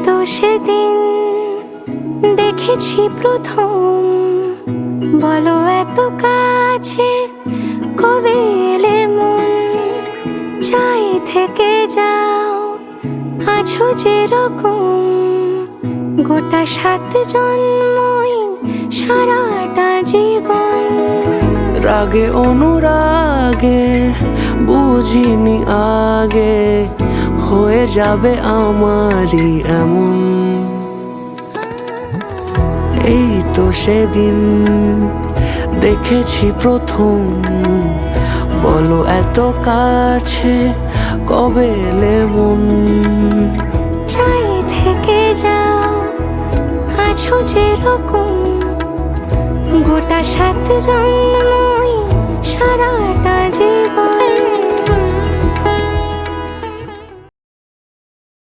তো সেদিন দেখেছি প্রথম, বলো এত কাছে কবে এলে মন। চাই থেকে যাও আছো যেরকম, গোটা 7 জন্মই সারাটা জীবন। রাগে অনুরাগে বুঝিনি আগে, হয়ে যাবে আমারই এমন। এই তো সেদিন দেখেছি প্রথম, বলো এত কাছে কবে এলে মন। চাই থেকে যাও আছো যেরকম, গোটা 7 জন্ম